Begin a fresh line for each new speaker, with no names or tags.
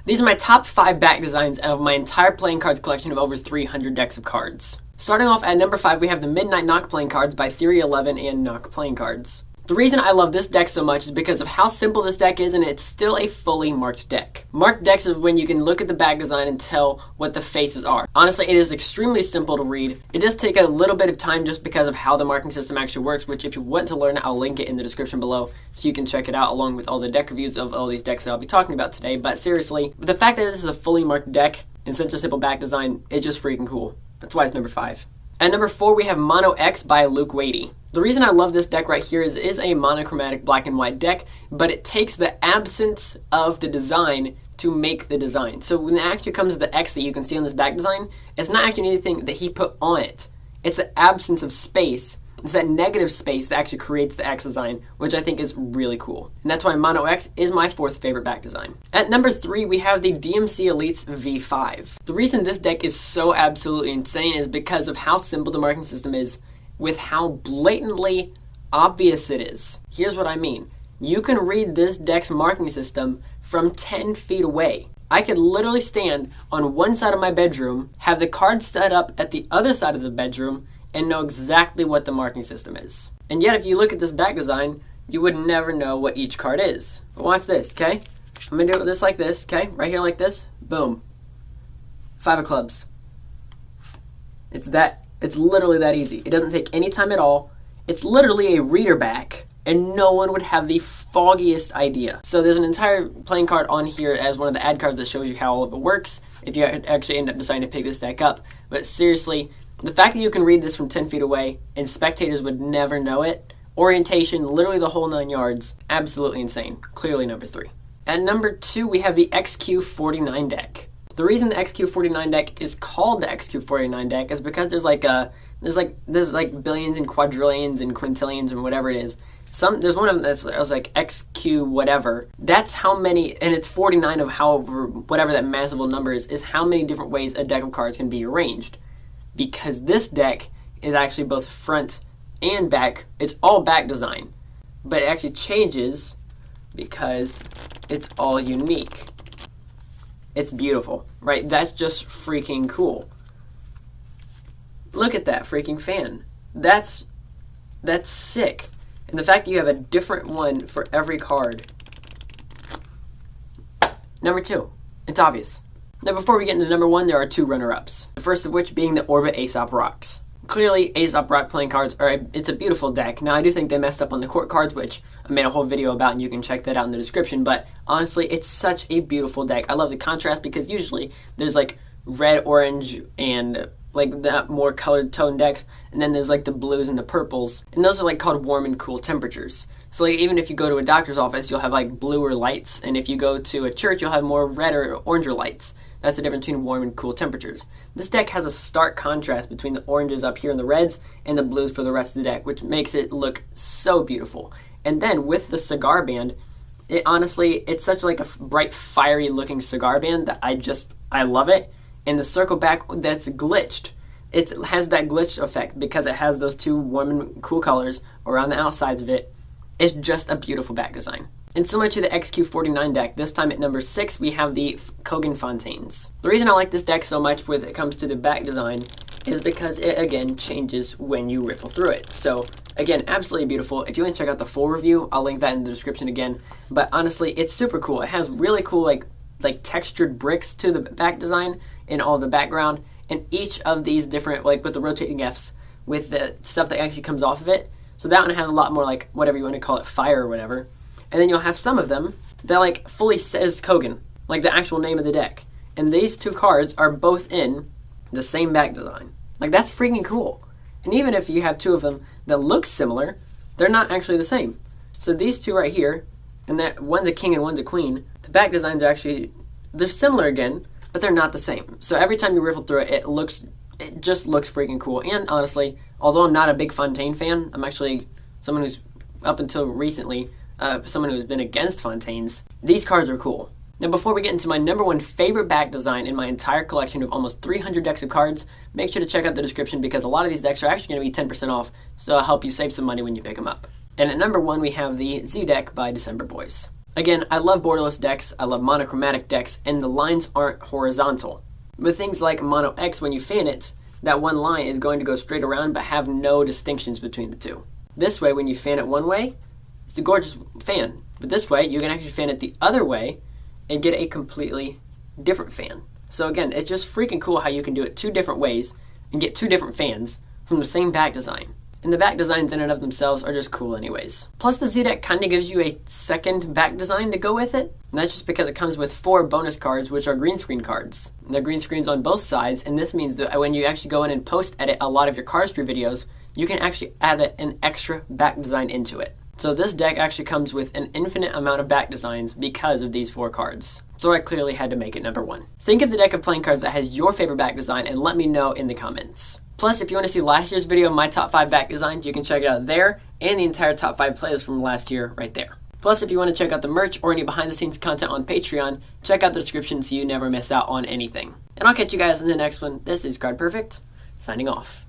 These are my top 5 back designs of my entire playing cards collection of over 300 decks of cards. Starting off at number 5, we have the Midnight Knock playing cards by Theory 11 and Knock playing cards. The reason I love this deck so much is because of how simple this deck is, and it's still a fully marked deck. Marked decks is when you can look at the back design and tell what the faces are. Honestly, it is extremely simple to read. It does take a little bit of time just because of how the marking system actually works, which if you want to learn, I'll link it in the description below so you can check it out along with all the deck reviews of all these decks that I'll be talking about today. But seriously, the fact that this is a fully marked deck in such a simple back design, it's just freaking cool. That's why it's number 5. At number 4, we have Mono X by Luke Wadey. The reason I love this deck right here is it is a monochromatic black and white deck, but it takes the absence of the design to make the design. So when it actually comes to the X that you can see on this back design, it's not actually anything that he put on it. It's the absence of space. It's that negative space that actually creates the X design, which I think is really cool. And that's why Mono X is my 4th favorite back design. At number 3, we have the DMC Elites V5. The reason this deck is so absolutely insane is because of how simple the marking system is with how blatantly obvious it is. Here's what I mean. You can read this deck's marking system from 10 feet away. I could literally stand on one side of my bedroom, have the cards set up at the other side of the bedroom, and know exactly what the marking system is. And yet if you look at this back design, you would never know what each card is. But watch this, okay? I'm gonna do it just like this, okay? Right here like this, boom. 5 of clubs. It's literally that easy. It doesn't take any time at all. It's literally a reader back, and no one would have the foggiest idea. So there's an entire playing card on here as one of the ad cards that shows you how all of it works if you actually end up deciding to pick this deck up. But seriously, the fact that you can read this from 10 feet away and spectators would never know it, orientation, literally the whole 9 yards, absolutely insane. Clearly number 3. At number 2, we have the XQ49 deck. The reason the XQ49 deck is called the XQ49 deck is because there's like billions and quadrillions and quintillions and whatever it is. There's one of them that's like XQ whatever. That's how many, and it's 49 of however, whatever that massive number is how many different ways a deck of cards can be arranged. Because this deck is actually both front and back. It's all back design, but it actually changes because it's all unique. It's beautiful, right? That's just freaking cool. Look at that freaking fan. That's sick. And the fact that you have a different one for every card. Number 2, it's obvious. Now before we get into number 1, there are 2 runner-ups. The first of which being the Orbit Aesop Rocks. Clearly, Aesop Rock playing cards it's a beautiful deck. Now I do think they messed up on the court cards, which I made a whole video about and you can check that out in the description, but honestly, it's such a beautiful deck. I love the contrast because usually there's like red, orange, and like that more colored tone decks, and then there's like the blues and the purples, and those are like called warm and cool temperatures. So like even if you go to a doctor's office, you'll have like bluer lights, and if you go to a church, you'll have more red or oranger lights. That's the difference between warm and cool temperatures. This deck has a stark contrast between the oranges up here and the reds and the blues for the rest of the deck, which makes it look so beautiful. And then with the cigar band, it's such like a bright, fiery looking cigar band that I love it. And the circle back that's glitched, it has that glitch effect because it has those 2 warm and cool colors around the outsides of it. It's just a beautiful back design. And similar to the XQ49 deck, this time at number 6, we have the Kogan Fontaines. The reason I like this deck so much when it comes to the back design is because it, again, changes when you riffle through it. So, again, absolutely beautiful. If you want to check out the full review, I'll link that in the description again. But honestly, it's super cool. It has really cool, like textured bricks to the back design in all the background. And each of these different, like with the rotating Fs, with the stuff that actually comes off of it. So that one has a lot more, like, whatever you want to call it, fire or whatever. And then you'll have some of them that like fully says Kogan, like the actual name of the deck. And these 2 cards are both in the same back design. Like that's freaking cool. And even if you have 2 of them that look similar, they're not actually the same. So these 2 right here, and that one's a king and one's a queen, the back designs are actually, they're similar again, but they're not the same. So every time you riffle through it, it just looks freaking cool. And honestly, although I'm not a big Fontaine fan, I'm actually someone who's up until recently someone who's been against Fontaines. These cards are cool. Now before we get into my number 1 favorite back design in my entire collection of almost 300 decks of cards, make sure to check out the description because a lot of these decks are actually going to be 10% off, so it'll help you save some money when you pick them up. And at number 1 we have the Z deck by December Boys. Again, I love borderless decks, I love monochromatic decks, and the lines aren't horizontal. With things like Mono X, when you fan it, that one line is going to go straight around but have no distinctions between the two. This way, when you fan it one way, it's a gorgeous fan. But this way, you can actually fan it the other way and get a completely different fan. So again, it's just freaking cool how you can do it two different ways and get two different fans from the same back design. And the back designs in and of themselves are just cool anyways. Plus the Z deck kind of gives you a second back design to go with it. And that's just because it comes with 4 bonus cards, which are green screen cards. And they're green screens on both sides, and this means that when you actually go in and post edit a lot of your cardistry videos, you can actually add an extra back design into it. So this deck actually comes with an infinite amount of back designs because of these 4 cards. So I clearly had to make it number 1. Think of the deck of playing cards that has your favorite back design and let me know in the comments. Plus, if you want to see last year's video of my top 5 back designs, you can check it out there, and the entire top 5 playlist from last year right there. Plus, if you want to check out the merch or any behind the scenes content on Patreon, check out the description so you never miss out on anything. And I'll catch you guys in the next one. This is Card Perfect, signing off.